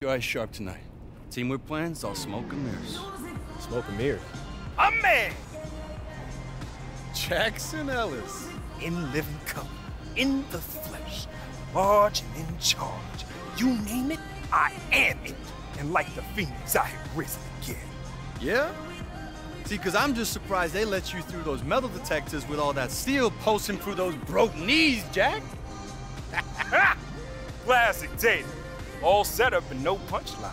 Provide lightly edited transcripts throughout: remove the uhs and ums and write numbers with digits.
Your eyes sharp tonight. Team we're playing is all smoke and mirrors. Smoke and mirrors? A man! Jackson Ellis. In living color, in the flesh, large and in charge. You name it, I am it. And like the phoenix, I have risen again. Yeah? See, because I'm just surprised they let you through those metal detectors with all that steel pulsing through those broke knees, Jack. Classic Tatum. All set up and no punchline.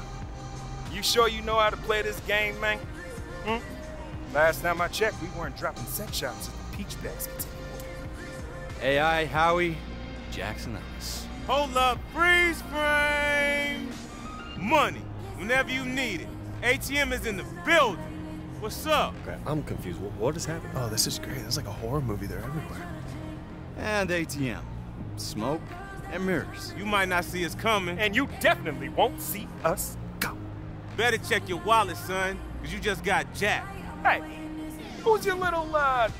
You sure you know how to play this game, man? Last time I checked, we weren't dropping set shots at the peach baskets anymore. AI, Howie, Jackson Ellis. Hold up, freeze frame! Money, whenever you need it. ATM is in the building. What's up? Okay, I'm confused. What is happening? Oh, this is great. This is like a horror movie. They're everywhere. And ATM. Smoke and mirrors. You might not see us coming. And you definitely won't see us go. Better check your wallet, son, because you just got jacked. Hey, who's your little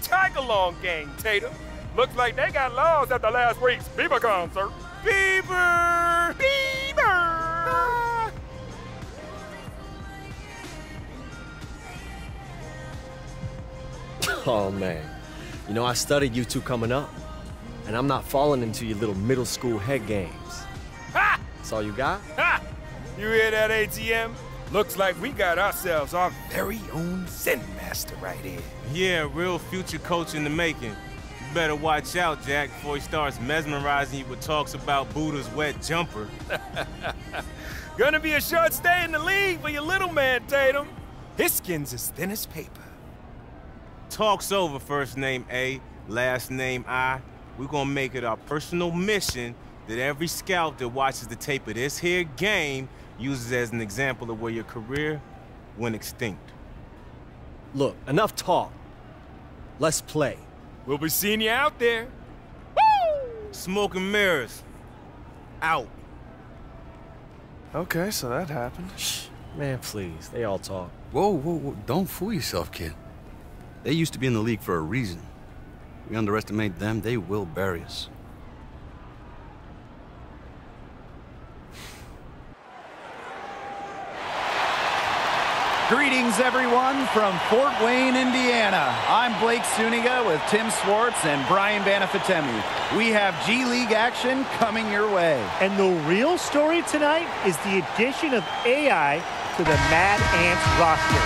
tag-along gang, Tatum? Looks like they got lost at the last week's Bieber concert. Bieber! Bieber! Oh, man. You know, I studied you two coming up, and I'm not falling into your little middle school head games. Ha! That's all you got? Ha! You hear that, ATM? Looks like we got ourselves our very own Zen master right here. Yeah, real future coach in the making. You better watch out, Jack, before he starts mesmerizing you with talks about Buddha's wet jumper. Gonna be a short stay in the league for your little man, Tatum. His skin's as thin as paper. Talk's over, first name A, last name I. We're gonna make it our personal mission that every scout that watches the tape of this here game uses as an example of where your career went extinct. Look, enough talk. Let's play. We'll be seeing you out there. Smoke and mirrors. Out. Okay, so that happened. Shh, man, please. They all talk. Whoa. Don't fool yourself, kid. They used to be in the league for a reason. We underestimate them, they will bury us. Greetings, everyone, from Fort Wayne, Indiana. I'm Blake Suniga with Tim Swartz and Brian Banafitemi. We have G League action coming your way. And the real story tonight is the addition of AI to the Mad Ants roster.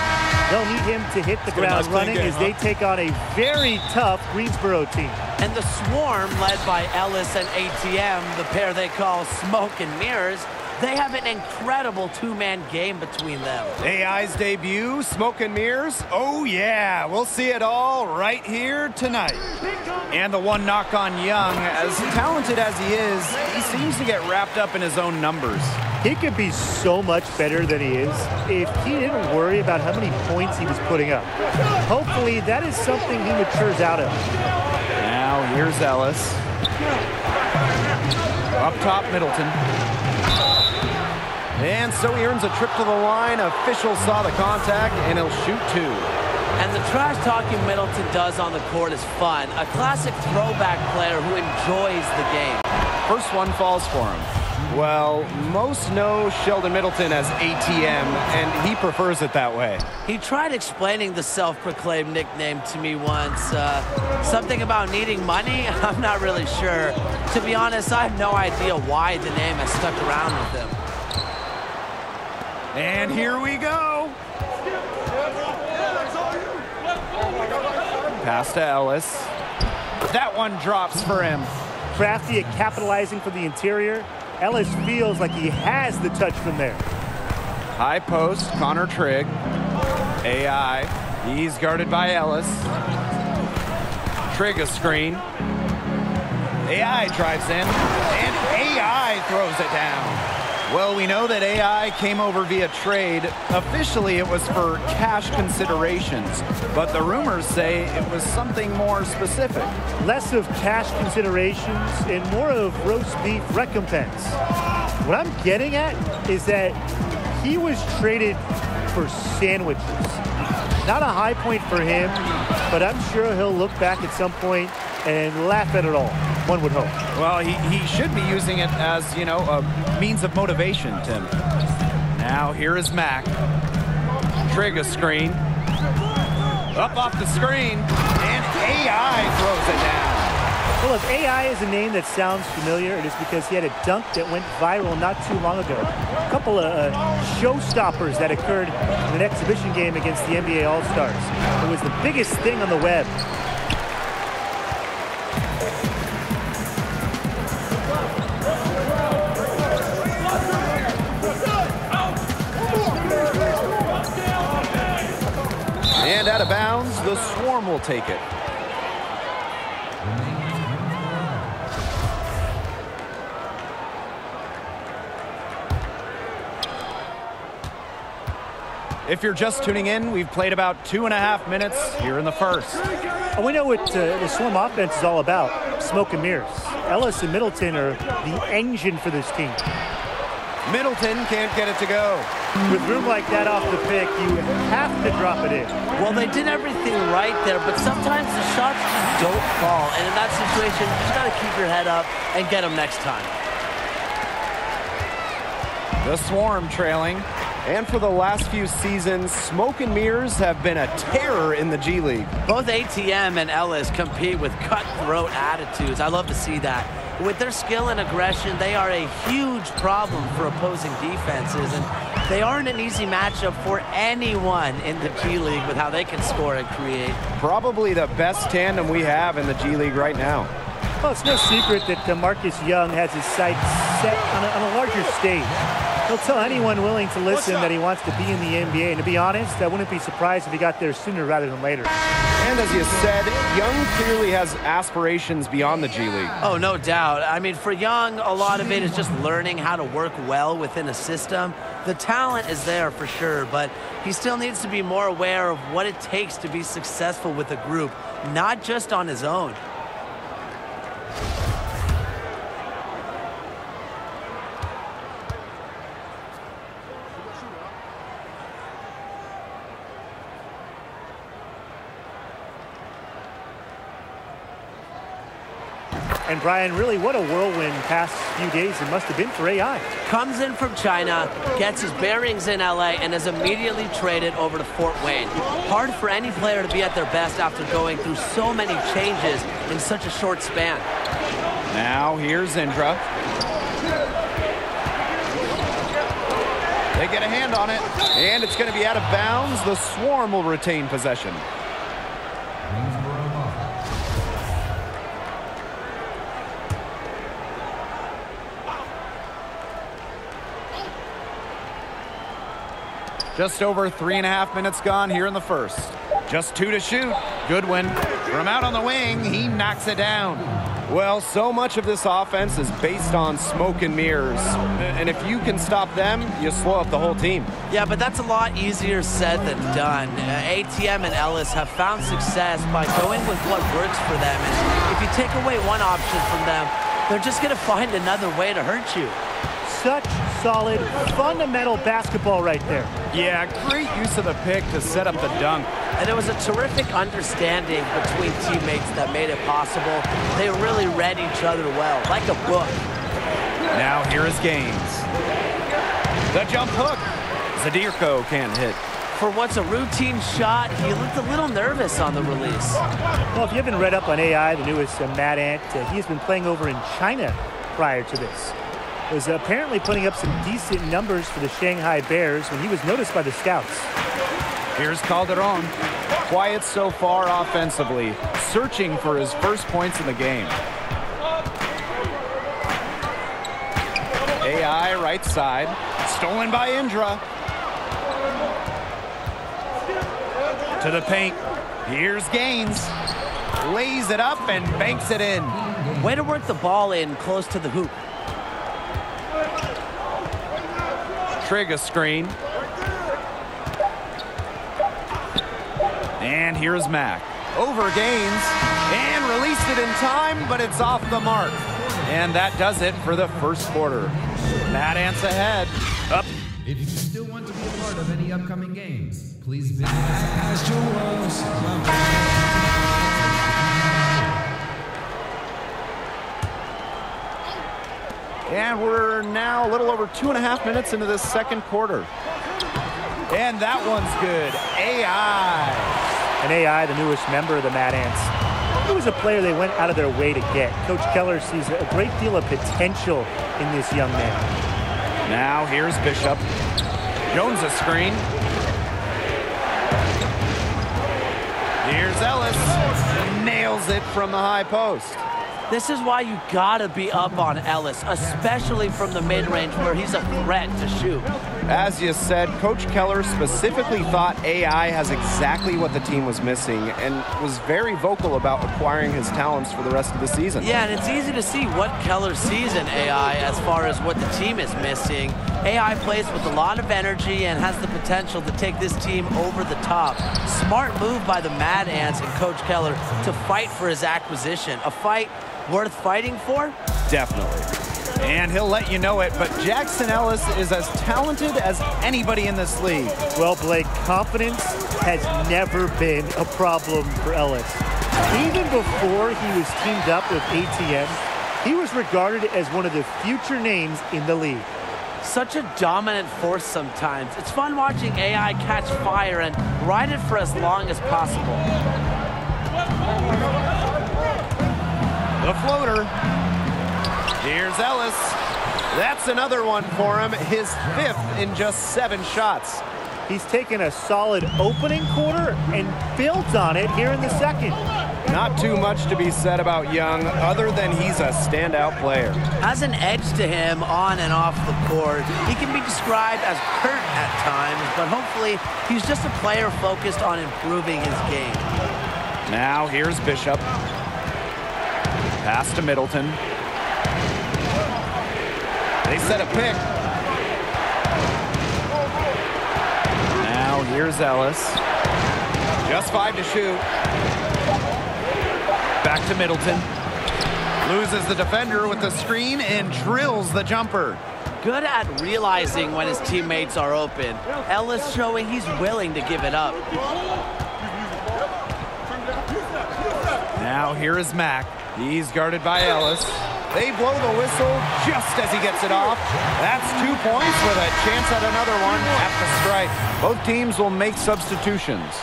They'll need him to hit the ground running as they take on a very tough Greensboro team. And the Swarm, led by Ellis and ATM, the pair they call Smoke and Mirrors, they have an incredible two-man game between them. AI's debut, Smoke and Mirrors. Oh, yeah, we'll see it all right here tonight. And the one knock on Young, as talented as he is, he seems to get wrapped up in his own numbers. He could be so much better than he is if he didn't worry about how many points he was putting up. Hopefully, that is something he matures out of. Now, here's Ellis. Up top, Middleton. And so he earns a trip to the line. Officials saw the contact, and he'll shoot two. And the trash-talking Middleton does on the court is fun. A classic throwback player who enjoys the game. First one falls for him. Well, most know Sheldon Middleton as ATM, and he prefers it that way. He tried explaining the self-proclaimed nickname to me once. Something about needing money? I'm not really sure. To be honest, I have no idea why the name has stuck around with him. And here we go. Pass to Ellis. That one drops for him. Crafty at capitalizing from the interior. Ellis feels like he has the touch from there. High post, Connor Trigg. AI, he's guarded by Ellis. Trigg a screen. AI drives in, and AI throws it down. Well, we know that AI came over via trade. Officially, it was for cash considerations, but the rumors say it was something more specific. Less of cash considerations and more of roast beef recompense. What I'm getting at is that he was traded for sandwiches. Not a high point for him, but I'm sure he'll look back at some point and laugh at it all, one would hope. Well, he should be using it as, you know, a means of motivation, Tim. Now here is Mac. Trigger screen. Up off the screen, and AI throws it down. Well, if AI is a name that sounds familiar, it is because he had a dunk that went viral not too long ago. A couple of showstoppers that occurred in an exhibition game against the NBA All-Stars. It was the biggest thing on the web. And out of bounds, the Swarm will take it. If you're just tuning in, we've played about 2.5 minutes here in the first. And we know what the Swarm offense is all about, smoke and mirrors. Ellis and Middleton are the engine for this team. Middleton can't get it to go. With room like that off the pick, you have to drop it in. Well, they did everything right there, but sometimes the shots just don't fall. And in that situation, you just got to keep your head up and get them next time. The Swarm trailing. And for the last few seasons, smoke and mirrors have been a terror in the G League. Both ATM and Ellis compete with cutthroat attitudes. I love to see that. With their skill and aggression, they are a huge problem for opposing defenses, and they aren't an easy matchup for anyone in the G League with how they can score and create. Probably the best tandem we have in the G League right now. Well, it's no secret that Marcus Young has his sights set on a larger stage. He'll tell anyone willing to listen that he wants to be in the NBA. And to be honest, I wouldn't be surprised if he got there sooner rather than later. And as you said, Young clearly has aspirations beyond the G League. Oh, no doubt. I mean, for Young, a lot of it is just learning how to work well within a system. The talent is there for sure, but he still needs to be more aware of what it takes to be successful with a group, not just on his own. And Brian, really, what a whirlwind past few days it must have been for AI. Comes in from China, gets his bearings in LA, and is immediately traded over to Fort Wayne. Hard for any player to be at their best after going through so many changes in such a short span. Now here's Indra. They get a hand on it, and it's going to be out of bounds. The Swarm will retain possession. Just over 3.5 minutes gone here in the first. Just 2 to shoot. Goodwin from out on the wing. He knocks it down. Well, so much of this offense is based on smoke and mirrors. And if you can stop them, you slow up the whole team. Yeah, but that's a lot easier said than done. ATM and Ellis have found success by going with what works for them. And if you take away one option from them, they're just going to find another way to hurt you. Such solid, fundamental basketball right there. Yeah, great use of the pick to set up the dunk. And it was a terrific understanding between teammates that made it possible. They really read each other well, like a book. Now here is Gaines. The jump hook. Zadirko can't hit. For what's a routine shot, he looked a little nervous on the release. Well, if you haven't read up on AI, the newest Mad Ant, he has been playing over in China prior to this. Was apparently putting up some decent numbers for the Shanghai Bears when he was noticed by the scouts. Here's Calderon. Quiet so far offensively, searching for his first points in the game. AI right side, stolen by Indra. To the paint. Here's Gaines. Lays it up and banks it in. Way to work the ball in close to the hoop. Trigger screen. And here's Mac. Over Gaines. And released it in time, but it's off the mark. And that does it for the first quarter. Mad Ants ahead. Up. If you still want to be a part of any upcoming games, please visit us at And we're now a little over 2.5 minutes into this second quarter. And that one's good. AI. And AI, the newest member of the Mad Ants. He was a player they went out of their way to get. Coach Keller sees a great deal of potential in this young man. Now here's Bishop. Jones a screen. Here's Ellis. Nails it from the high post. This is why you gotta be up on Ellis, especially from the mid-range where he's a threat to shoot. As you said, Coach Keller specifically thought AI has exactly what the team was missing and was very vocal about acquiring his talents for the rest of the season. Yeah, and it's easy to see what Keller sees in AI as far as what the team is missing. AI plays with a lot of energy and has the potential to take this team over the top. Smart move by the Mad Ants and Coach Keller to fight for his acquisition. A fight worth fighting for? Definitely. And he'll let you know it, but Jackson Ellis is as talented as anybody in this league. Well, Blake, confidence has never been a problem for Ellis. Even before he was teamed up with ATM, he was regarded as one of the future names in the league. Such a dominant force sometimes. It's fun watching AI catch fire and ride it for as long as possible. The floater. Here's Ellis. That's another one for him, his 5th in just 7 shots. He's taken a solid opening quarter and built on it here in the second. Not too much to be said about Young, other than he's a standout player. Has an edge to him on and off the court. He can be described as curt at times, but hopefully he's just a player focused on improving his game. Now here's Bishop. Pass to Middleton. They set a pick. Now here's Ellis. Just 5 to shoot. Back to Middleton. Loses the defender with the screen and drills the jumper. Good at realizing when his teammates are open. Ellis showing he's willing to give it up. Now here is Mack. He's guarded by Ellis. They blow the whistle just as he gets it off. That's 2 points with a chance at another one at the stripe. Both teams will make substitutions.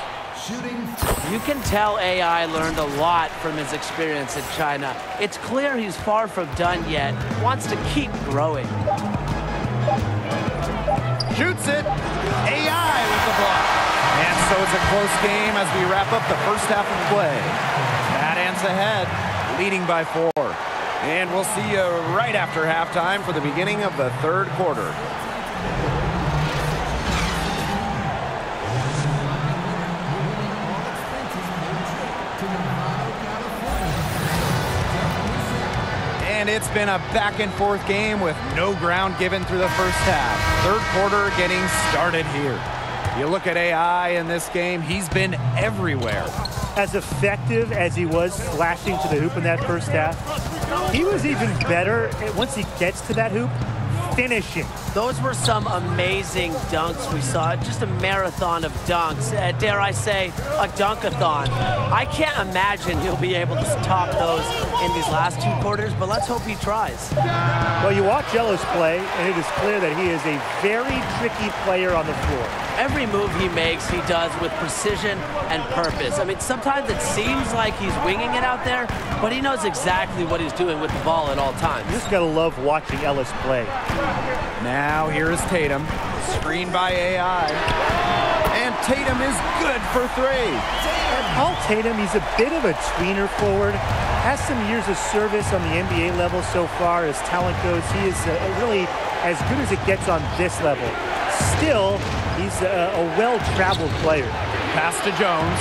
You can tell AI learned a lot from his experience in China. It's clear he's far from done yet, wants to keep growing. Shoots it. AI with the block. And so it's a close game as we wrap up the first half of play. Mad Ants ahead, leading by 4. And we'll see you right after halftime for the beginning of the third quarter. And it's been a back-and-forth game with no ground given through the first half. Third quarter getting started here. You look at AI in this game, he's been everywhere. As effective as he was slashing to the hoop in that first half, he was even better once he gets to that hoop, finishing. Those were some amazing dunks we saw. Just a marathon of dunks. Dare I say, a dunkathon. I can't imagine he'll be able to top those in these last 2 quarters, but let's hope he tries. Well, you watch Ellis play, and it is clear that he is a very tricky player on the floor. Every move he makes, he does with precision and purpose. I mean, sometimes it seems like he's winging it out there, but he knows exactly what he's doing with the ball at all times. You just gotta love watching Ellis play. Now here is Tatum, screened by AI. And Tatum is good for 3. And Paul Tatum, he's a bit of a tweener forward. Has some years of service on the NBA level so far as talent goes. He is really as good as it gets on this level. Still, he's a well-traveled player. Pass to Jones.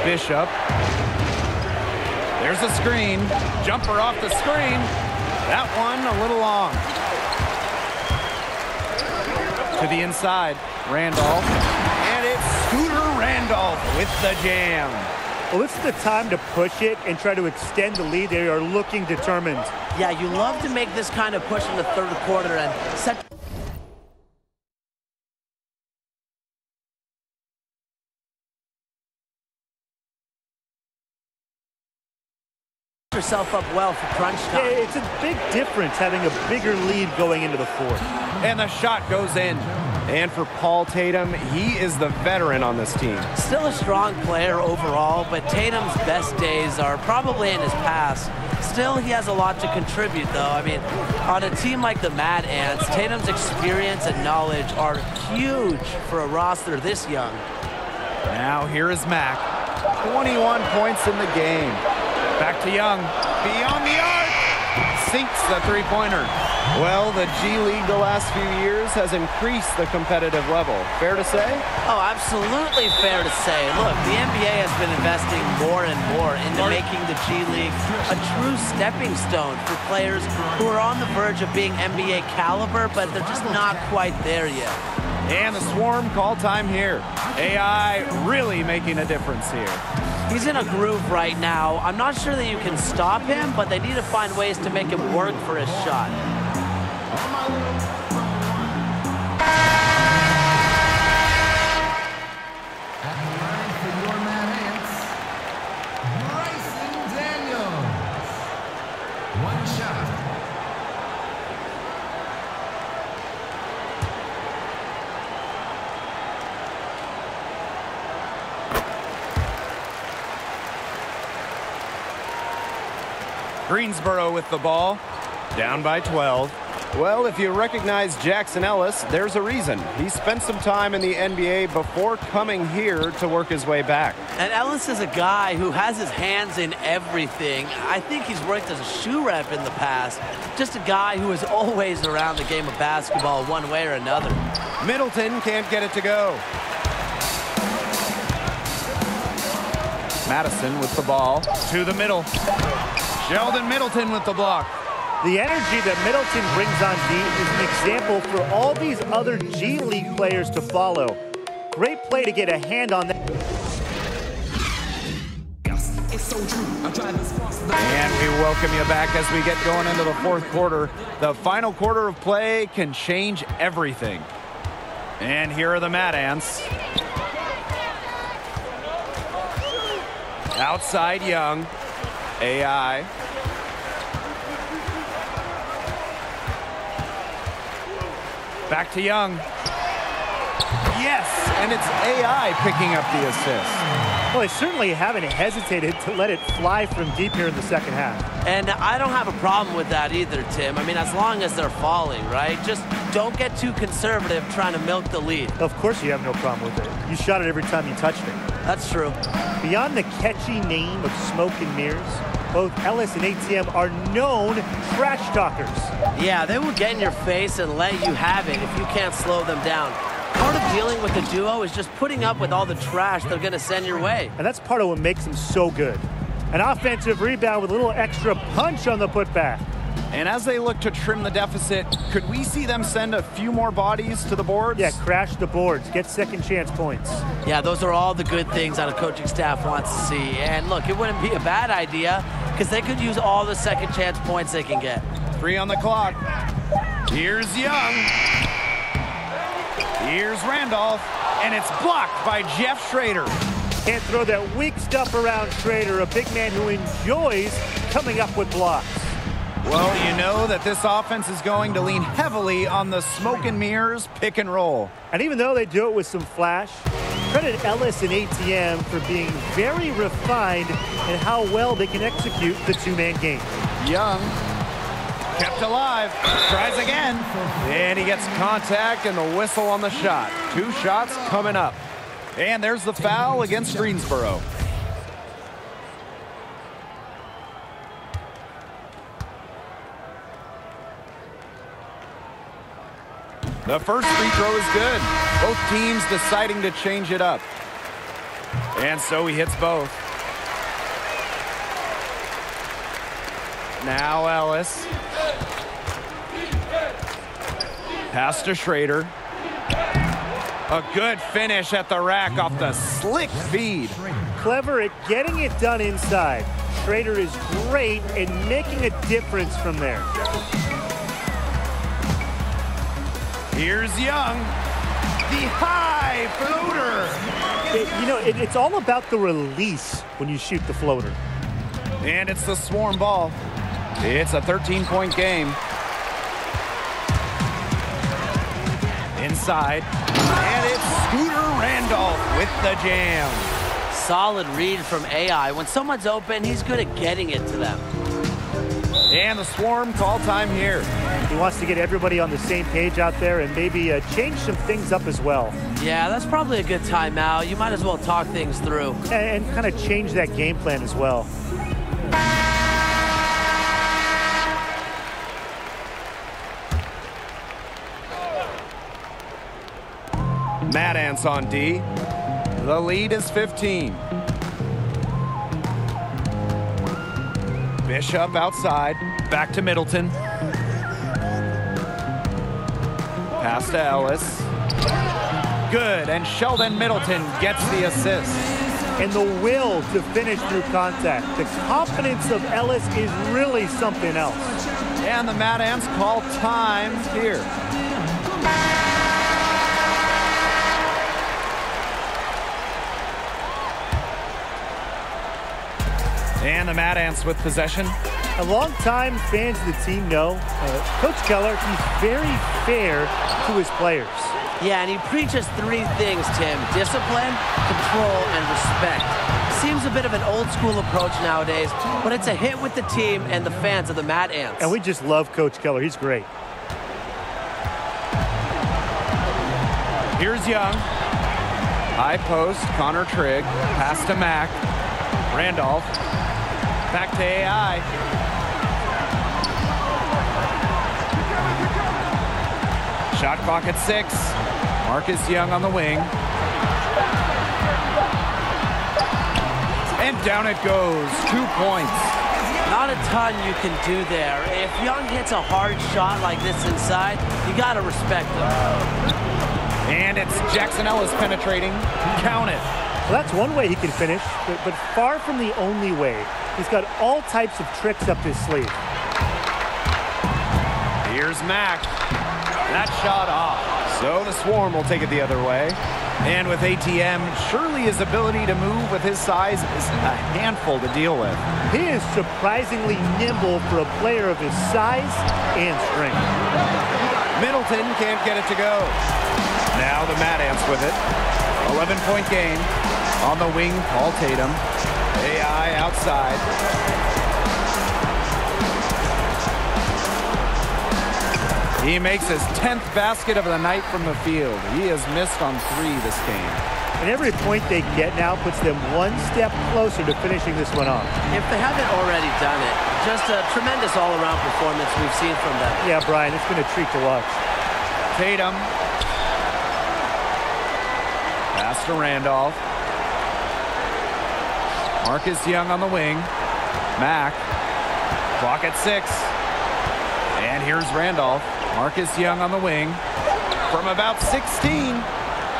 Bishop. There's a screen. Jumper off the screen. That one a little long. To the inside, Randolph. And it's Scooter Randolph with the jam. Well, this is the time to push it and try to extend the lead. They are looking determined. Yeah, you love to make this kind of push in the third quarter and set yourself up well for crunch time. Yeah, it's a big difference having a bigger lead going into the fourth. And the shot goes in. And for Paul Tatum, he is the veteran on this team. Still a strong player overall, but Tatum's best days are probably in his past. Still, he has a lot to contribute, though. I mean, on a team like the Mad Ants, Tatum's experience and knowledge are huge for a roster this young. Now here is Mack. 21 points in the game. Back to Young. Beyond the arc. Sinks the three-pointer. Well, the G League the last few years has increased the competitive level. Fair to say? Oh, absolutely fair to say. Look, the NBA has been investing more and more into making the G League a true stepping stone for players who are on the verge of being NBA caliber, but they're just not quite there yet. And the Swarm call time here. AI really making a difference here. He's in a groove right now. I'm not sure that you can stop him, but they need to find ways to make him work for his shot. At the line for your Mad Ants, Bryson Daniels. One shot. Greensboro with the ball, down by 12. Well, if you recognize Jackson Ellis, there's a reason. He spent some time in the NBA before coming here to work his way back. And Ellis is a guy who has his hands in everything. I think he's worked as a shoe rep in the past. Just a guy who is always around the game of basketball one way or another. Middleton can't get it to go. Madison with the ball to the middle. Sheldon Middleton with the block. The energy that Middleton brings on D is an example for all these other G League players to follow. Great play to get a hand on that. And we welcome you back as we get going into the fourth quarter. The final quarter of play can change everything. And here are the Mad Ants. Outside Young. AI. Back to Young. Yes, and it's AI picking up the assist. Well, they certainly haven't hesitated to let it fly from deep here in the second half. And I don't have a problem with that either, Tim. I mean, as long as they're falling, right? Just don't get too conservative trying to milk the lead. Of course you have no problem with it. You shot it every time you touched it. That's true. Beyond the catchy name of Smoke and Mirrors, both Ellis and ATM are known trash talkers. Yeah, they will get in your face and let you have it if you can't slow them down. Part of dealing with the duo is just putting up with all the trash they're going to send your way. And that's part of what makes them so good. An offensive rebound with a little extra punch on the putback. And as they look to trim the deficit, could we see them send a few more bodies to the boards? Yeah, crash the boards, get second chance points. Yeah, those are all the good things that a coaching staff wants to see. And look, it wouldn't be a bad idea because they could use all the second chance points they can get. 3 on the clock. Here's Young. Here's Randolph. And it's blocked by Jeff Schrader. Can't throw that weak stuff around Schrader, a big man who enjoys coming up with blocks. Well, you know that this offense is going to lean heavily on the smoke and mirrors pick and roll. And even though they do it with some flash, credit Ellis and ATM for being very refined in how well they can execute the two-man game. Young kept alive, tries again, and he gets contact and the whistle on the shot. 2 shots coming up. And there's the foul against Greensboro. The first free throw is good. Both teams deciding to change it up. And so he hits both. Now Ellis. Pass to Schrader. A good finish at the rack off the slick feed. Clever at getting it done inside. Schrader is great at making a difference from there. Here's Young. The high floater. It's all about the release when you shoot the floater. And it's the Swarm ball. It's a 13-point game. Inside. And it's Scooter Randolph with the jam. Solid read from AI. When someone's open, he's good at getting it to them. And the Swarm call time here. He wants to get everybody on the same page out there and maybe change some things up as well. Yeah, that's probably a good timeout. You might as well talk things through. And kind of change that game plan as well. Mad Ants on D. The lead is 15. Bishop outside. Back to Middleton. Pass to Ellis. Good, and Sheldon Middleton gets the assist. And the will to finish through contact. The confidence of Ellis is really something else. And the Mad Ants call time here. And the Mad Ants with possession. A long-time fans of the team know Coach Keller, he's very fair to his players. Yeah, and he preaches three things, Tim. Discipline, control, and respect. Seems a bit of an old-school approach nowadays, but it's a hit with the team and the fans of the Mad Ants. And we just love Coach Keller. He's great. Here's Young. High post, Connor Trigg. Pass to Mack. Randolph. Back to AI. Shot clock at 6. Marcus Young on the wing. And down it goes. 2 points. Not a ton you can do there. If Young hits a hard shot like this inside, you got to respect him. And it's Jackson Ellis penetrating. Count it. Well, that's one way he can finish, but far from the only way. He's got all types of tricks up his sleeve. Here's Mack. That shot off. So the Swarm will take it the other way. And with ATM, surely his ability to move with his size is a handful to deal with. He is surprisingly nimble for a player of his size and strength. Middleton can't get it to go. Now the Mad Ants with it. 11-point game. On the wing, Paul Tatum. AI outside. He makes his 10th basket of the night from the field. He has missed on 3 this game. And every point they get now puts them one step closer to finishing this one off. If they haven't already done it, just a tremendous all-around performance we've seen from them. Yeah, Brian, it's been a treat to watch. Tatum. Pass to Randolph. Marcus Young on the wing. Mack. Clock at 6. And here's Randolph. Marcus Young on the wing. From about 16.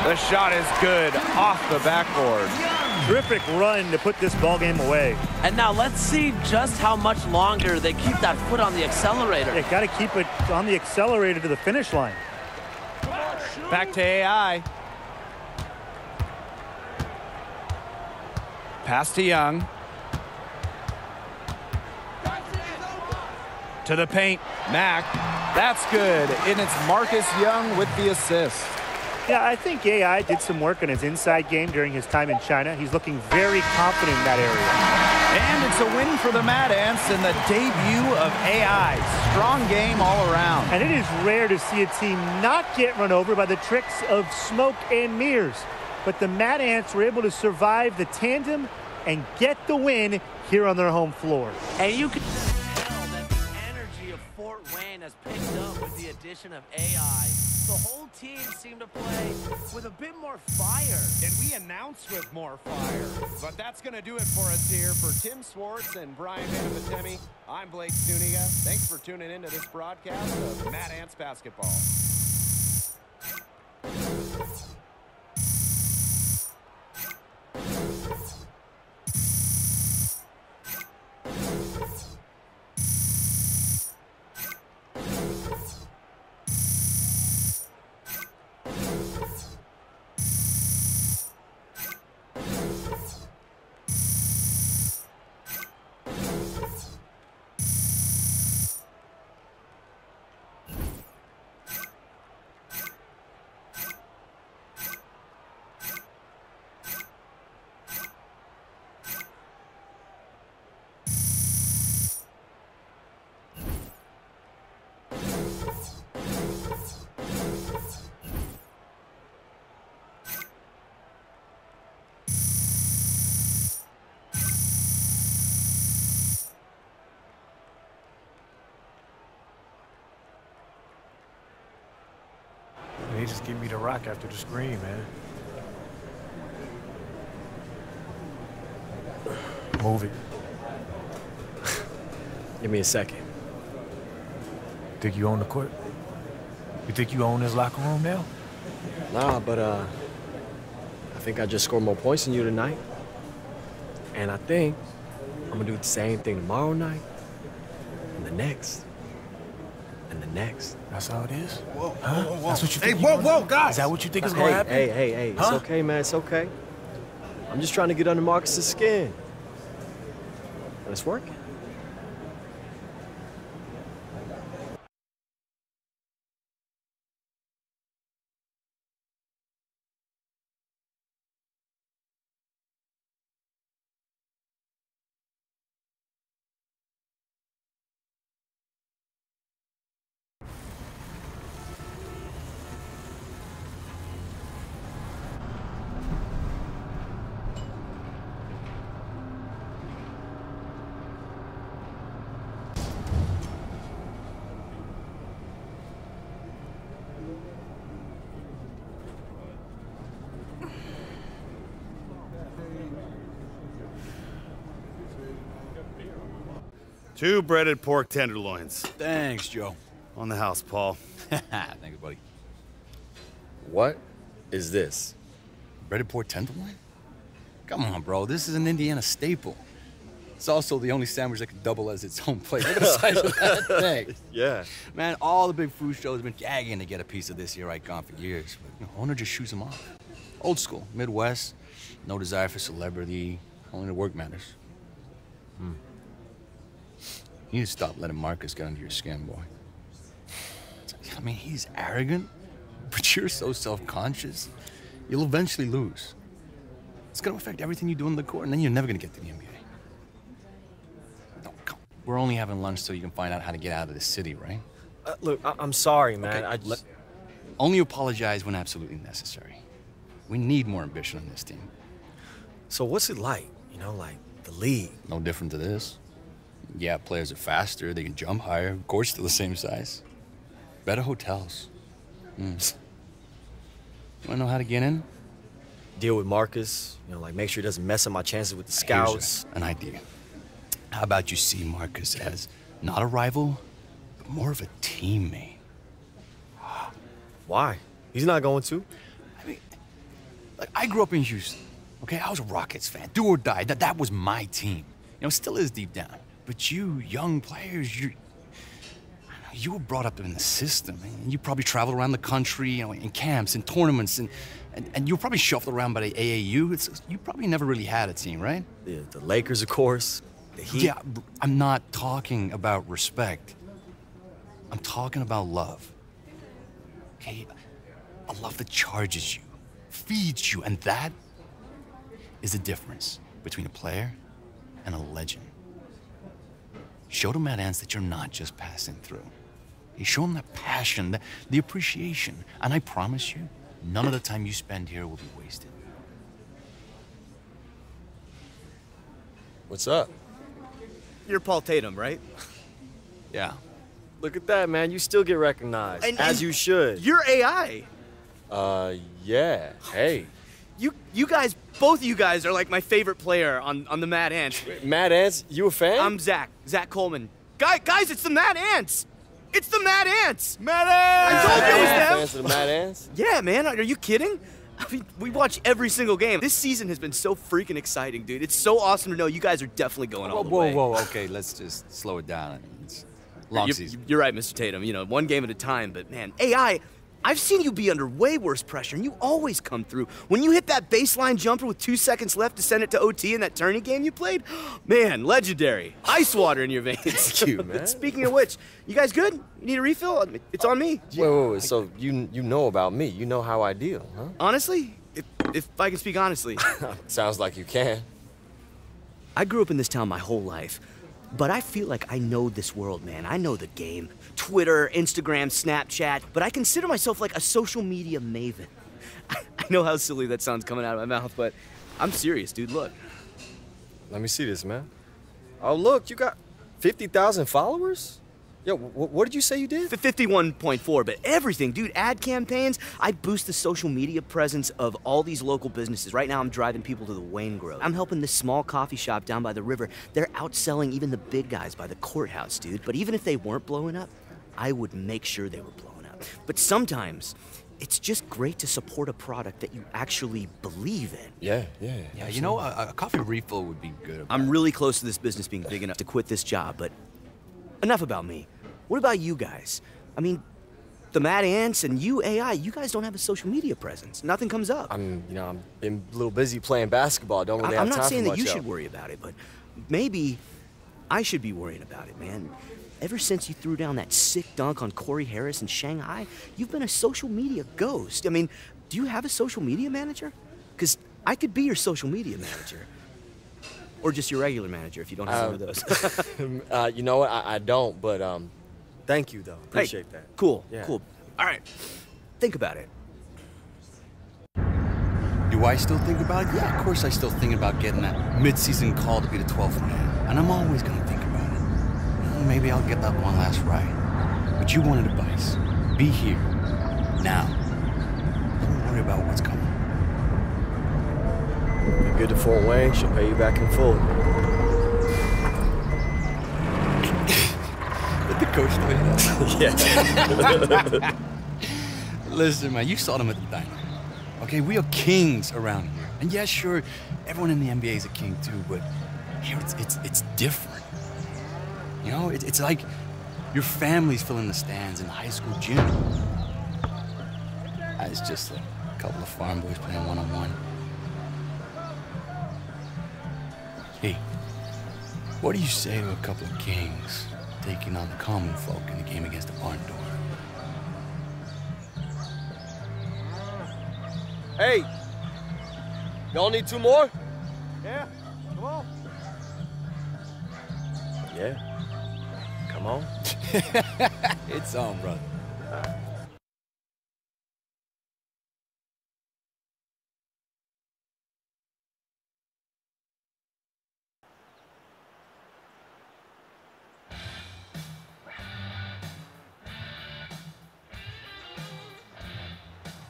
The shot is good off the backboard. Terrific run to put this ball game away. And now let's see just how much longer they keep that foot on the accelerator. They got to keep it on the accelerator to the finish line. Back to AI. Pass to Young. To the paint. Mack. That's good. And it's Marcus Young with the assist. Yeah, I think AI did some work on his inside game during his time in China. He's looking very confident in that area. And it's a win for the Mad Ants in the debut of AI. Strong game all around. And it is rare to see a team not get run over by the tricks of smoke and mirrors. But the Mad Ants were able to survive the tandem and get the win here on their home floor. And you can tell that the energy of Fort Wayne has picked up with the addition of AI. The whole team seemed to play with a bit more fire. And we announced with more fire. But that's going to do it for us here. For Tim Swartz and Brian Van, I'm Blake Stuniga. Thanks for tuning into this broadcast of Mad Ants Basketball. just give me the rock after the scream, man. Move it. Give me a second. Think you own the court? You think you own this locker room now? Nah, but I think I just scored more points than you tonight. And I think I'm gonna do the same thing tomorrow night, and the next, and the next. That's how it is? Whoa, huh? whoa, whoa. That's what you Hey, think whoa, guys! Is that what you think is gonna happen? Hey, huh? It's okay, man, it's okay. I'm just trying to get under Marcus's skin. And it's working. Two breaded pork tenderloins. Thanks, Joe. On the house, Paul. Thanks, buddy. What is this? Breaded pork tenderloin? Come on, bro. This is an Indiana staple. It's also the only sandwich that can double as its own plate. Look at the size of that thing. Yeah. Man, all the big food shows have been gagging to get a piece of this here icon for years. But owner just shoots them off. Old school, Midwest, no desire for celebrity, only the work matters. You need to stop letting Marcus get under your skin, boy. I mean, he's arrogant, but you're so self-conscious. You'll eventually lose. It's gonna affect everything you do on the court, and then you're never gonna get to the NBA. No, come. We're only having lunch so you can find out how to get out of the city, right? Look, I'm sorry, man. Okay, only apologize when absolutely necessary. We need more ambition on this team. So what's it like? You know, like the league? No different to this. Yeah, players are faster, they can jump higher, court's still the same size. Better hotels. You wanna know how to get in? Deal with Marcus, you know, like make sure he doesn't mess up my chances with the scouts. Here's an idea. How about you see Marcus as not a rival, but more of a teammate? Why? He's not going to. I mean, like, I grew up in Houston, okay? I was a Rockets fan, do or die. That was my team. You know, it still is deep down. But you, young players, you were brought up in the system. And you probably traveled around the country, you know, in camps and tournaments, and you were probably shuffled around by the AAU. You probably never really had a team, right? Yeah, the Lakers, of course. The Heat. Yeah, I'm not talking about respect. I'm talking about love. Okay? A love that charges you, feeds you, and that is the difference between a player and a legend. Show them at ends that you're not just passing through. You show them that passion, the appreciation, and I promise you, none of the time you spend here will be wasted. What's up? You're Paul Tatum, right? Yeah. Look at that, man. You still get recognized, as you should. You're AI. Yeah. Hey. You guys, both of you guys are like my favorite player on the Mad Ants. Mad Ants? You a fan? I'm Zach Coleman. Guys, it's the Mad Ants. It's the Mad Ants. Mad Ants. I told you it was them. Fans of the Mad Ants? Yeah, man. Are you kidding? I mean, we watch every single game. This season has been so freaking exciting, dude. It's so awesome to know you guys are definitely going all the way. Whoa, okay, let's just slow it down. I mean, it's long season. You're right, Mr. Tatum. You know, one game at a time, but man, AI, I've seen you be under way worse pressure, and you always come through. When you hit that baseline jumper with 2 seconds left to send it to OT in that tourney game you played, man, legendary. Ice water in your veins. Thank you, man. Speaking of which, you guys good? You need a refill? It's on me. Wait. So you know about me. You know how I deal, huh? Honestly, if I can speak honestly. Sounds like you can. I grew up in this town my whole life, but I feel like I know this world, man. I know the game. Twitter, Instagram, Snapchat, but I consider myself like a social media maven. I know how silly that sounds coming out of my mouth, but I'm serious, dude. Look. Let me see this, man. Oh, look, you got 50,000 followers? Yo, what did you say you did? 51.4, but everything, dude. Ad campaigns. I boost the social media presence of all these local businesses. Right now, I'm driving people to the Wayne Grove. I'm helping this small coffee shop down by the river. They're outselling even the big guys by the courthouse, dude. But even if they weren't blowing up, I would make sure they were blowing up. But sometimes, it's just great to support a product that you actually believe in. Yeah, you know, a coffee refill would be good. I'm really close to this business being big enough to quit this job, but enough about me. What about you guys? I mean, the Mad Ants and you, AI, you guys don't have a social media presence. Nothing comes up. I'm been a little busy playing basketball. Don't really have time for much. I'm not saying that you else. should worry about it, but maybe I should be worrying about it, man. Ever since you threw down that sick dunk on Corey Harris in Shanghai, you've been a social media ghost. I mean, do you have a social media manager? Because I could be your social media manager. Or just your regular manager if you don't have one of those. You know what? I don't, but thank you, though. Appreciate that. Cool, Yeah. cool. All right, think about it. Do I still think about it? Yeah, of course I still think about getting that mid-season call to be the 12th man. And I'm always going to think about it. Well, maybe I'll get that one last ride. But you wanted advice. Be here. Now. Don't worry about what's coming. You're good to Fort Wayne. She'll pay you back in full. Did the coach tell you that? Yeah. Listen, man, you saw them at the diner. Okay, we are kings around here. And yeah, sure, everyone in the NBA is a king too, but here it's different. You know, it's like your family's filling the stands in the high school gym. It's just a couple of farm boys playing one-on-one. Hey, what do you say to a couple of kings taking on the common folk in the game against the barn door? Hey, y'all need 2 more? Yeah, come on. Yeah. Come on. It's on, brother.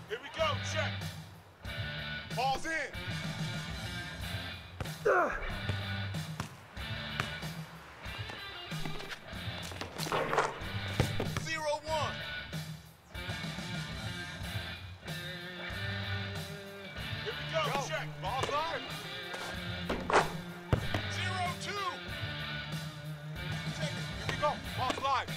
Here we go, check. Ball's in. 0-1. Here we go, check. Ball's live. 0-2. Check it. Here we go. Ball's live.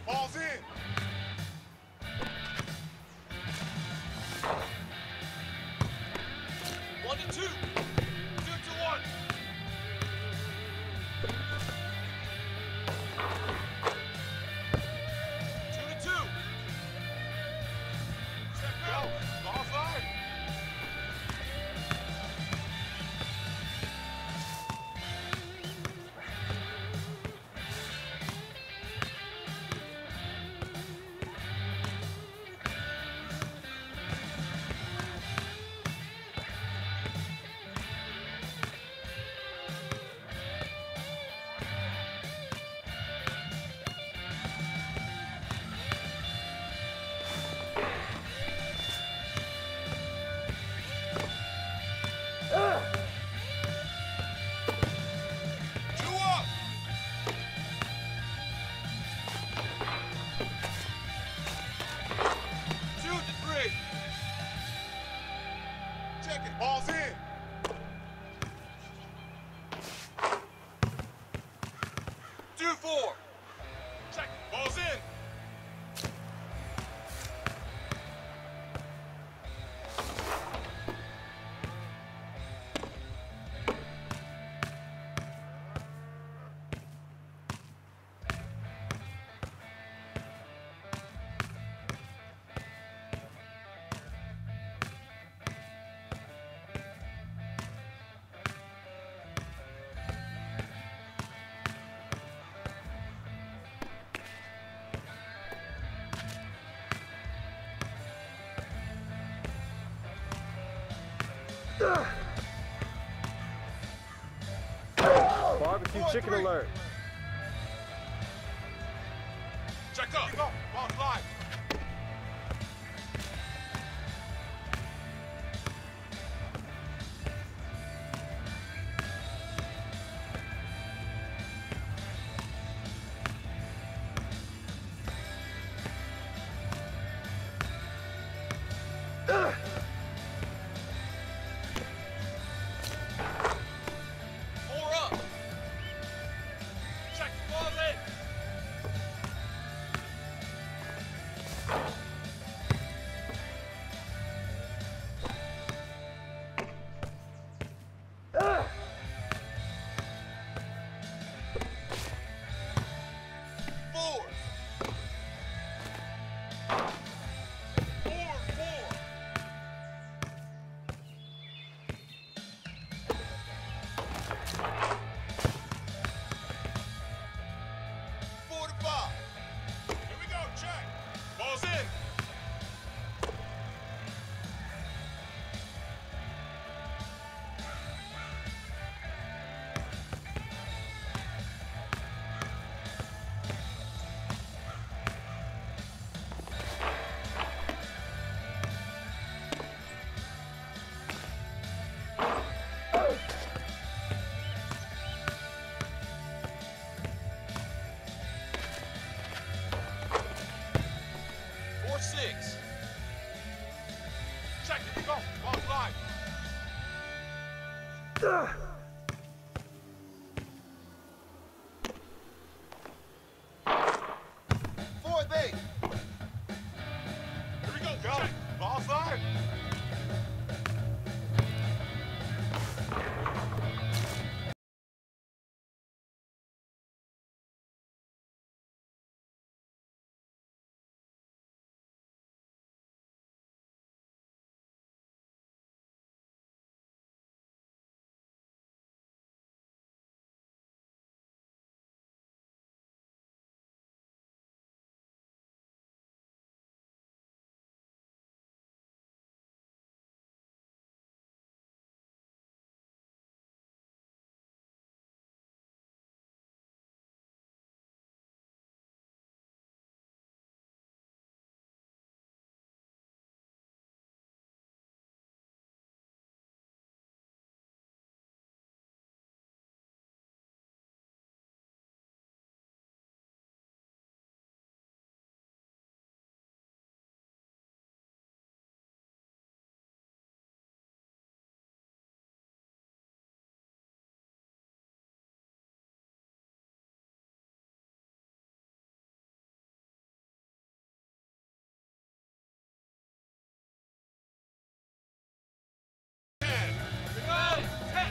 Ball's in. 1-2. 2-1. 2-2. Set go. Ball's live. Ball's in. 2-4. Check. Ball's in. Barbecue chicken alert. Check up. Go. Ball's live. Four up. Check. Ball's in. Four. Four. Four to five. Here we go. Check. Ball's in. Four, six. Check. Here we go. Ball's live. Fourth eight. Here we go. Check. Ball's live.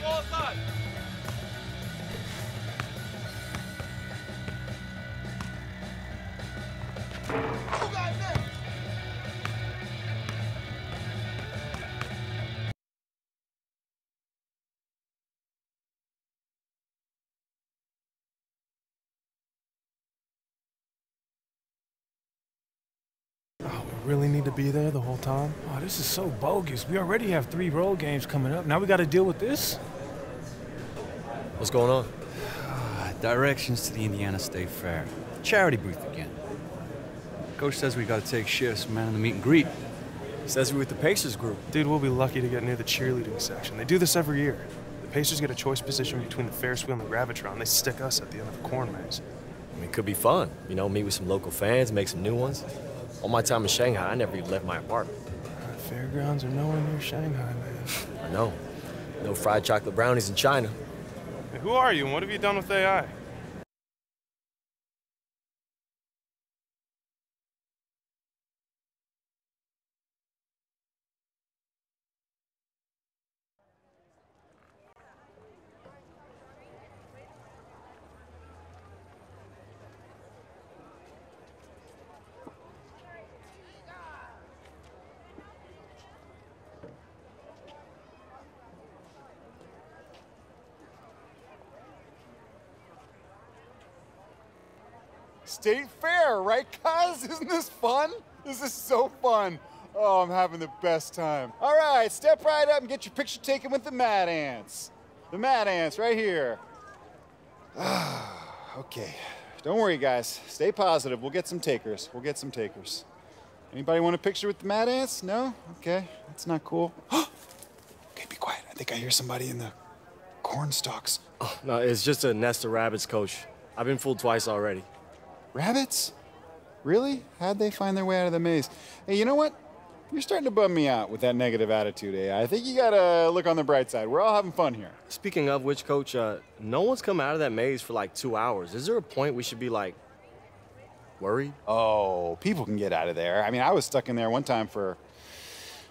Ball's live. Who got this? We really need to be there the whole time? Oh, this is so bogus. We already have 3 road games coming up. Now we got to deal with this? What's going on? Directions to the Indiana State Fair. Charity booth again. Coach says we got to take shifts, man, in the meet and greet. He says we're with the Pacers group. Dude, we'll be lucky to get near the cheerleading section. They do this every year. The Pacers get a choice position between the Ferris wheel and the Gravitron. They stick us at the end of the corn maze. I mean, it could be fun. You know, meet with some local fans, make some new ones. All my time in Shanghai, I never even left my apartment. Fairgrounds are nowhere near Shanghai, man. I know. No fried chocolate brownies in China. Hey, who are you and what have you done with AI? State Fair, right, cuz? Isn't this fun? This is so fun. Oh, I'm having the best time. All right, step right up and get your picture taken with the Mad Ants. The Mad Ants right here. Okay, don't worry, guys. Stay positive. We'll get some takers. We'll get some takers. Anybody want a picture with the Mad Ants? No? Okay, that's not cool. Okay, be quiet. I think I hear somebody in the corn stalks. Oh, no, it's just a nest of rabbits, Coach. I've been fooled twice already. Rabbits? Really? How'd they find their way out of the maze? Hey, you know what? You're starting to bum me out with that negative attitude, eh? I think you gotta look on the bright side. We're all having fun here. Speaking of which, Coach, no one's come out of that maze for like 2 hours. Is there a point we should be like, worried? Oh, people can get out of there. I mean, I was stuck in there one time for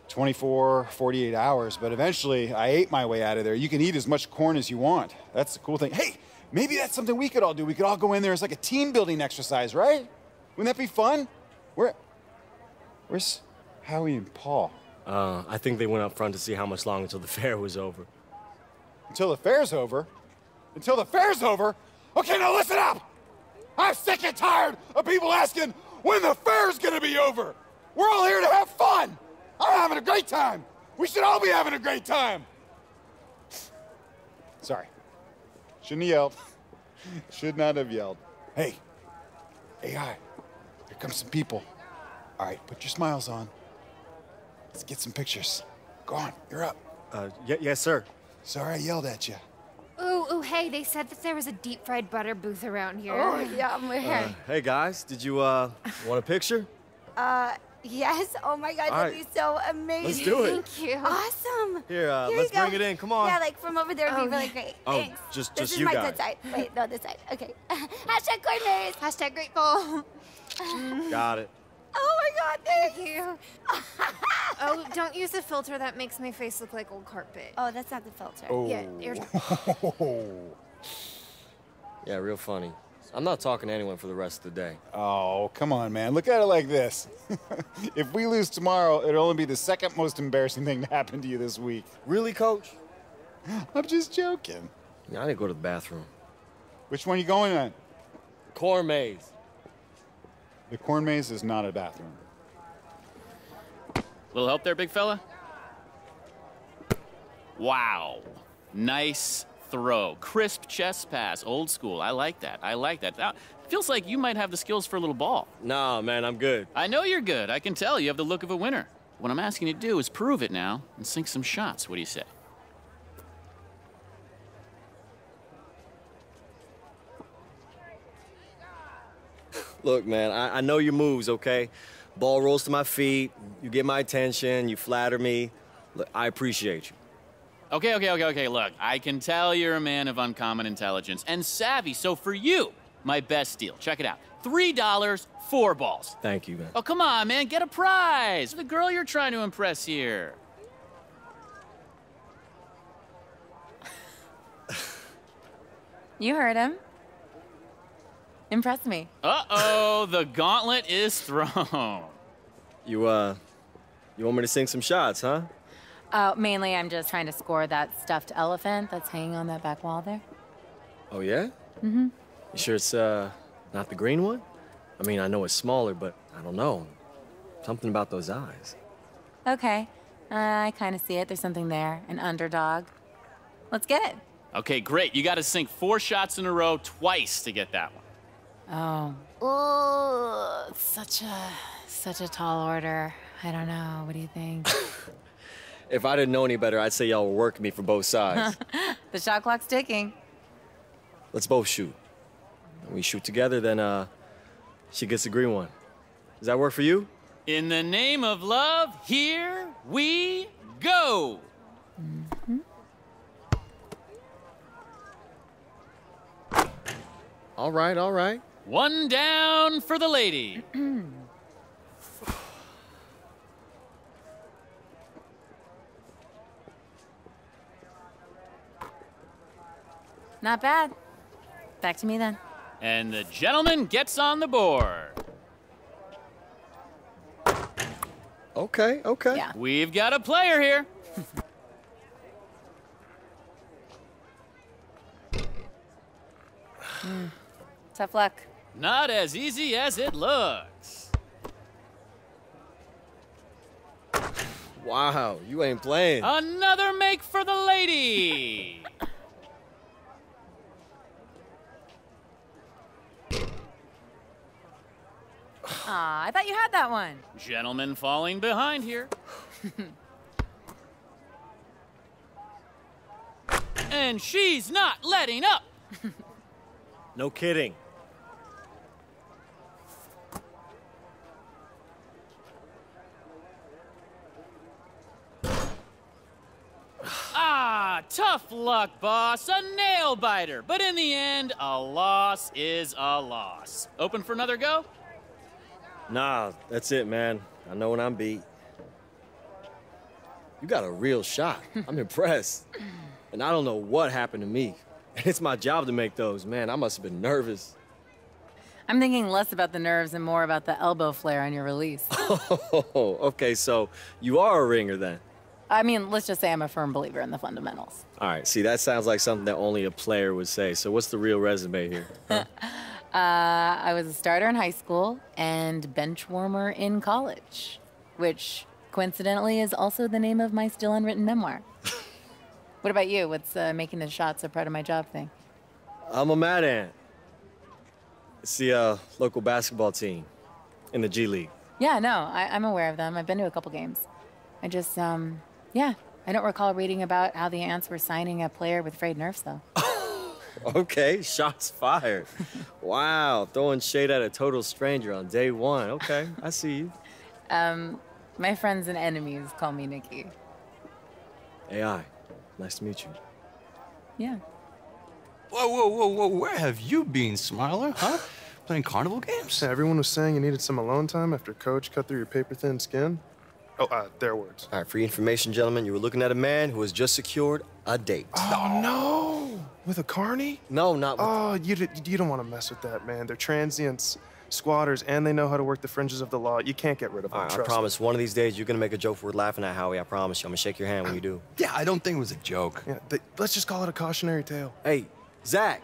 24, 48 hours, but eventually I ate my way out of there. You can eat as much corn as you want. That's the cool thing. Hey, maybe that's something we could all do. We could all go in there as like a team building exercise, right? Wouldn't that be fun? Where's Howie and Paul? I think they went up front to see how much longer until the fair was over. Until the fair's over? Until the fair's over? Okay, now listen up! I'm sick and tired of people asking when the fair's gonna be over! We're all here to have fun! I'm having a great time! We should all be having a great time! Sorry. Shouldn't have yelled. Should not have yelled. Hey, AI, here come some people. All right, put your smiles on. Let's get some pictures. Go on, you're up. Yes, sir. Sorry I yelled at you. Ooh, hey, they said that there was a deep fried butter booth around here. Oh, yeah. Hey, guys, did you want a picture? Yes. Oh my God, All that'd right. be so amazing. Let's do it. Thank you. Awesome. Here, you let's go. bring it in. Come on. Yeah, like from over there would be really great. Oh, Thanks. just this is you my guys. good side. Wait, no, this side. Okay. Hashtag corn maze. Hashtag grateful. Got it. Oh my God, Thank you. Oh, don't use the filter. That makes my face look like old carpet. Oh, that's not the filter. Oh. Yeah, you're... Yeah, real funny. I'm not talking to anyone for the rest of the day. Oh, come on, man. Look at it like this. If we lose tomorrow, it'll only be the second most embarrassing thing to happen to you this week. Really, Coach? I'm just joking. Yeah, I need to go to the bathroom. Which one are you going on? Corn maze. The corn maze is not a bathroom. Little help there, big fella? Wow. Nice throw. Crisp chest pass. Old school. I like that. I like that. Now, feels like you might have the skills for a little ball. Nah, man, I'm good. I know you're good. I can tell. You have the look of a winner. What I'm asking you to do is prove it now and sink some shots. What do you say? Look, man, I know your moves, okay? Ball rolls to my feet, you get my attention, you flatter me. Look, I appreciate you. Okay. Look, I can tell you're a man of uncommon intelligence and savvy, so for you, my best deal. Check it out. $3, 4 balls. Thank you, man. Oh, come on, man. Get a prize. The girl you're trying to impress here. You heard him. Impress me. Uh-oh, the gauntlet is thrown. You want me to sink some shots, huh? Mainly I'm just trying to score that stuffed elephant that's hanging on that back wall there. Oh, yeah? Mm-hmm. You sure it's, not the green one? I mean, I know it's smaller, but I don't know. Something about those eyes. Okay. I kind of see it. There's something there. An underdog. Let's get it. Okay, great. You got to sink 4 shots in a row twice to get that one. Oh, such a tall order. I don't know. What do you think? If I didn't know any better, I'd say y'all were working me from both sides. The shot clock's ticking. Let's both shoot. When we shoot together, then, she gets the green one. Does that work for you? In the name of love, here we go. Mm-hmm. All right. 1 down for the lady. Not bad. Back to me then. And the gentleman gets on the board. Okay. Yeah. We've got a player here. Tough luck. Not as easy as it looks. Wow, you ain't playing. Another make for the lady. Aw, I thought you had that one. Gentleman falling behind here. And she's not letting up. No kidding. Ah, tough luck, boss. A nail biter. But in the end, a loss is a loss. Open for another go? Nah, that's it, man. I know when I'm beat. You got a real shot. I'm impressed. And I don't know what happened to me. And it's my job to make those. Man, I must have been nervous. I'm thinking less about the nerves and more about the elbow flare on your release. Oh, okay, so you are a ringer then. I mean, let's just say I'm a firm believer in the fundamentals. All right, see, that sounds like something that only a player would say. So what's the real resume here? Huh? I was a starter in high school and bench warmer in college, which coincidentally is also the name of my still unwritten memoir. What about you? What's making the shots a part of my job thing? I'm a Mad Ant. It's the local basketball team in the G League. Yeah, no, I'm aware of them. I've been to a couple games. I just, yeah, I don't recall reading about how the Ants were signing a player with frayed nerves, though. Okay, shots fired. Wow, throwing shade at a total stranger on day one. Okay, I see you. My friends and enemies call me Nikki. AI, nice to meet you. Yeah. Whoa, whoa, whoa, whoa, where have you been, Smiler, huh? Playing carnival games? Yeah, everyone was saying you needed some alone time after Coach cut through your paper-thin skin. Oh, their words. All right, for your information, gentlemen, you were looking at a man who has just secured a date. Oh, no! With a carny? No, not with... Oh, you don't want to mess with that, man. They're transients, squatters, and they know how to work the fringes of the law. You can't get rid of them, All right, I trust promise, one of these days you're gonna make a joke worth laughing at, Howie. I promise you. I'm gonna shake your hand when you do. Yeah, I don't think it was a joke. me. Yeah, let's just call it a cautionary tale. Hey, Zach.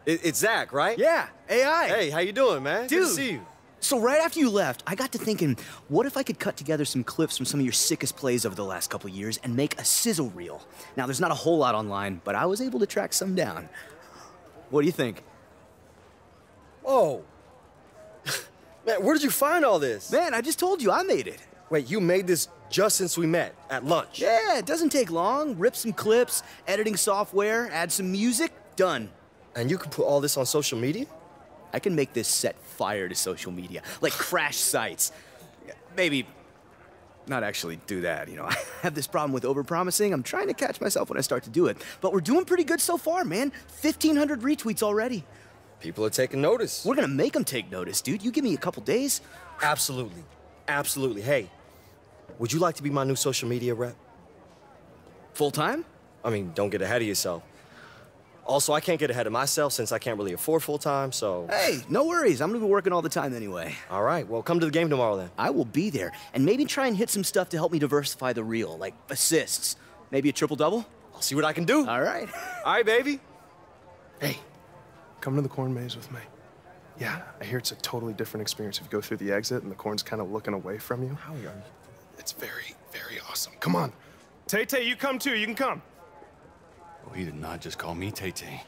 It's Zach, right? Yeah, AI. Hey, how you doing, man? Dude. Good to see you. So right after you left, I got to thinking, what if I could cut together some clips from some of your sickest plays over the last couple years and make a sizzle reel? Now, there's not a whole lot online, but I was able to track some down. What do you think? Oh. Man, where did you find all this? Man, I just told you I made it. Wait, you made this just since we met at lunch? Yeah, it doesn't take long. Rip some clips, editing software, add some music, done. And you can put all this on social media? I can make this set fire to social media, like crash sites. Maybe not actually do that, you know. I have this problem with overpromising. I'm trying to catch myself when I start to do it. But we're doing pretty good so far, man. 1,500 retweets already. People are taking notice. We're gonna make them take notice, dude. You give me a couple days. Absolutely. Absolutely. Hey, would you like to be my new social media rep? Full time? I mean, don't get ahead of yourself. Also, I can't get ahead of myself since I can't really afford full-time, so... Hey, no worries. I'm gonna be working all the time anyway. All right, well, come to the game tomorrow then. I will be there, and maybe try and hit some stuff to help me diversify the reel, like assists. Maybe a triple-double? I'll see what I can do. All right. All right, baby. Hey, come to the corn maze with me. Yeah, I hear it's a totally different experience if you go through the exit and the corn's kind of looking away from you. How are you? It's very, very awesome. Come on. Tay-Tay, you come too. You can come. Oh, he did not just call me Tay-Tay.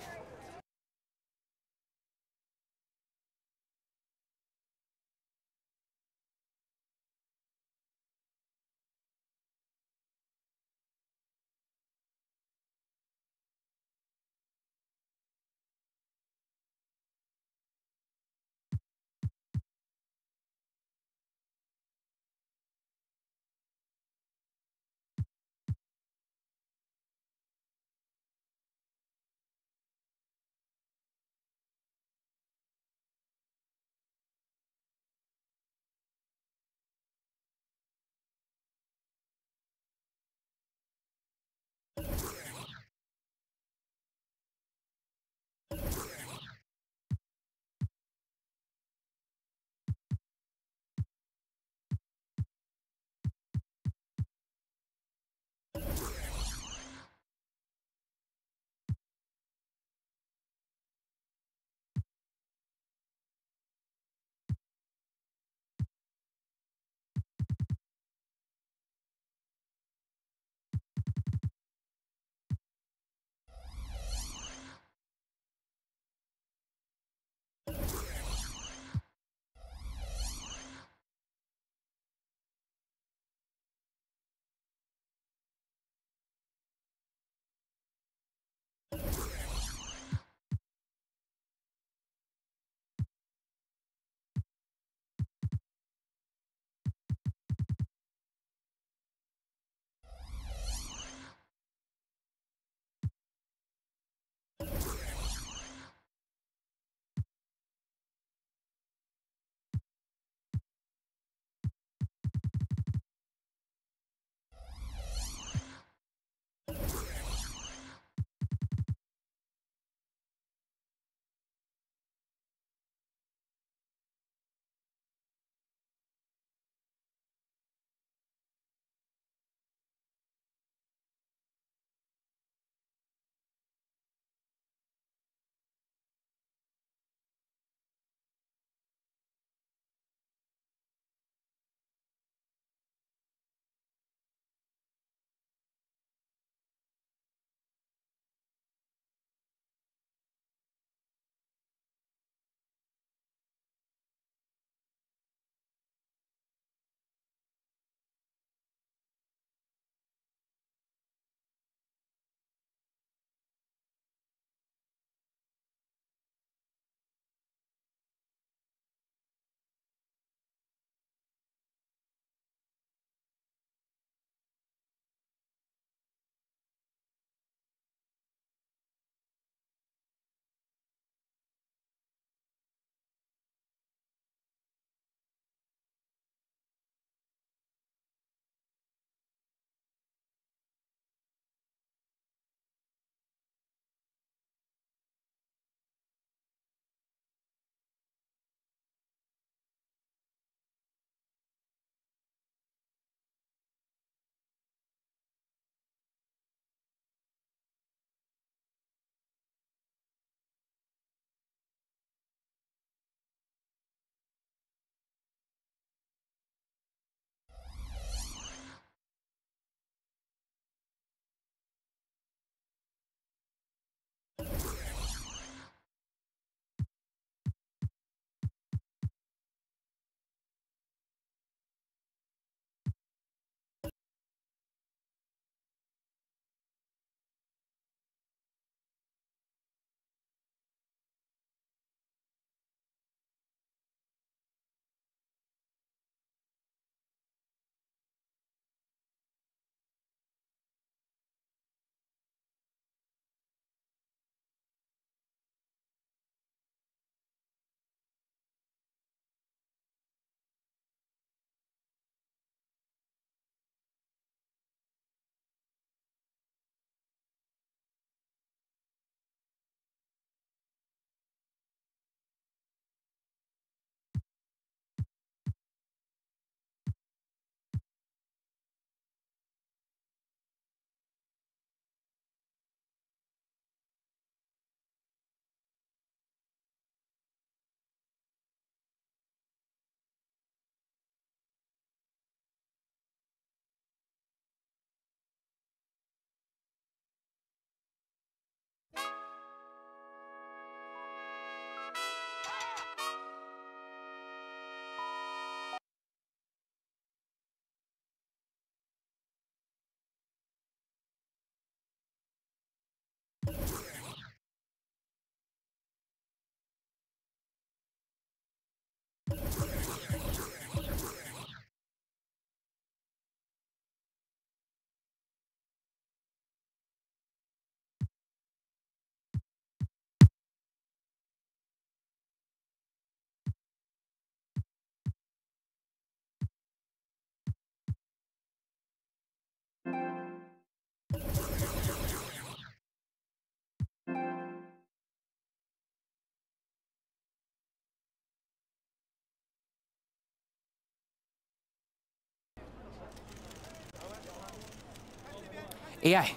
AI,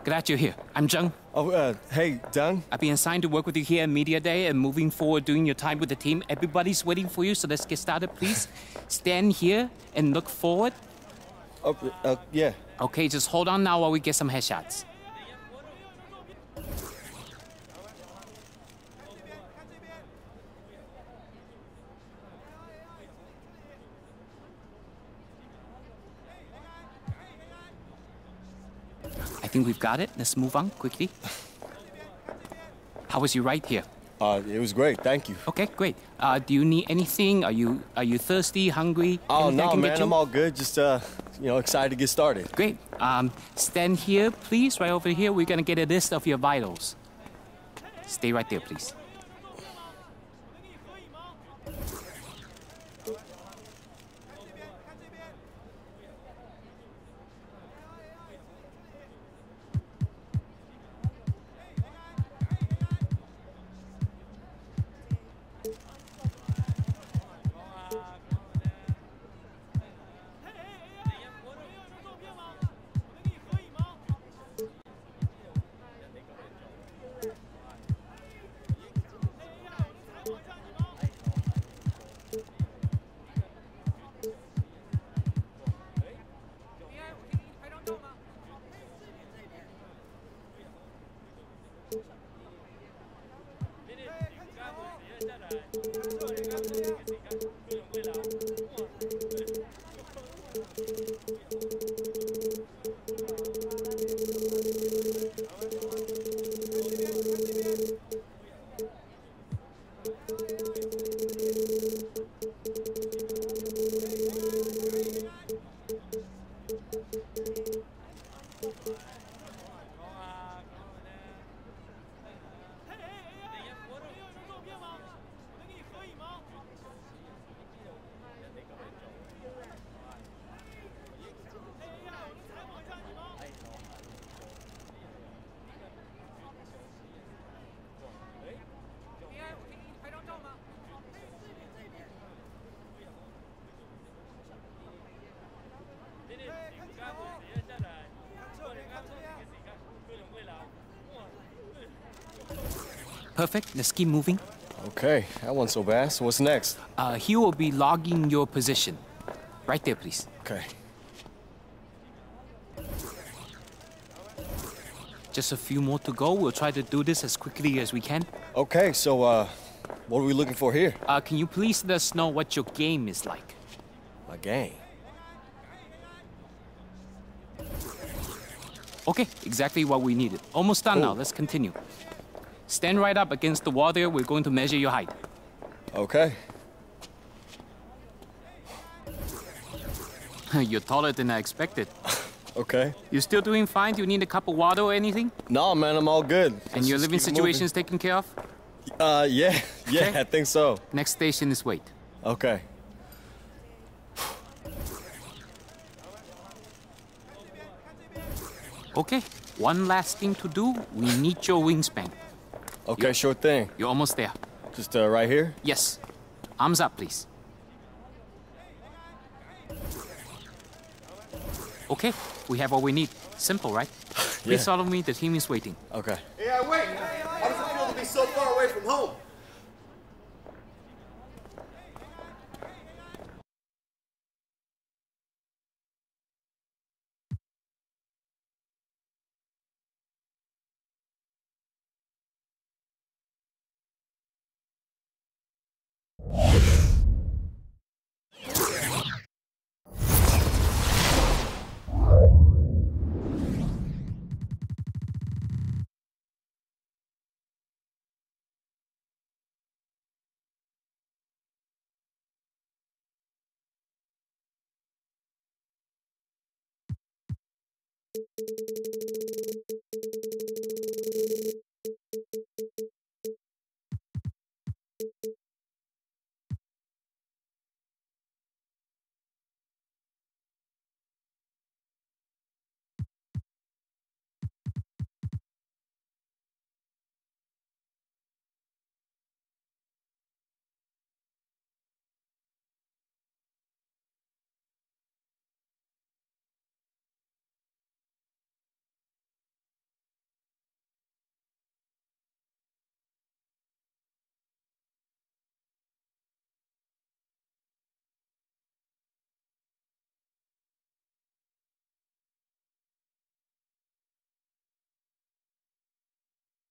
glad you're here. I'm Zheng. Oh, hey, Zheng. I've been assigned to work with you here at Media Day and moving forward during your time with the team. Everybody's waiting for you, so let's get started, please. Stand here and look forward. Yeah. Okay, just hold on now while we get some headshots. I think we've got it. Let's move on quickly. How was your ride here? It was great. Thank you. Okay, great. Do you need anything? Are you thirsty, hungry? Oh, Anything I no, can man. get you? I'm all good. Just, excited to get started. Great. Stand here, please, right over here. We're going to get a list of your vitals. Stay right there, please. Perfect. Let's keep moving. Okay, that wasn't so bad. So what's next? He will be logging your position. Right there, please. Okay. Just a few more to go. We'll try to do this as quickly as we can. Okay, so, what are we looking for here? Can you please let us know what your game is like? My game? Okay, exactly what we needed. Almost done now. Let's continue. Stand right up against the wall there. We're going to measure your height. Okay. You're taller than I expected. Okay. You still doing fine? Do you need a cup of water or anything? No, man, I'm all good. And your living situation's taken care of? Yeah, Okay. I think so. Next station is wait. Okay. Okay, one last thing to do. We need your wingspan. Okay, sure thing. You're almost there. Just, right here? Yes. Arms up, please. Okay, we have what we need. Simple, right? Please follow me. The team is waiting. Okay. Yeah, wait. How does it feel to be so far away from home?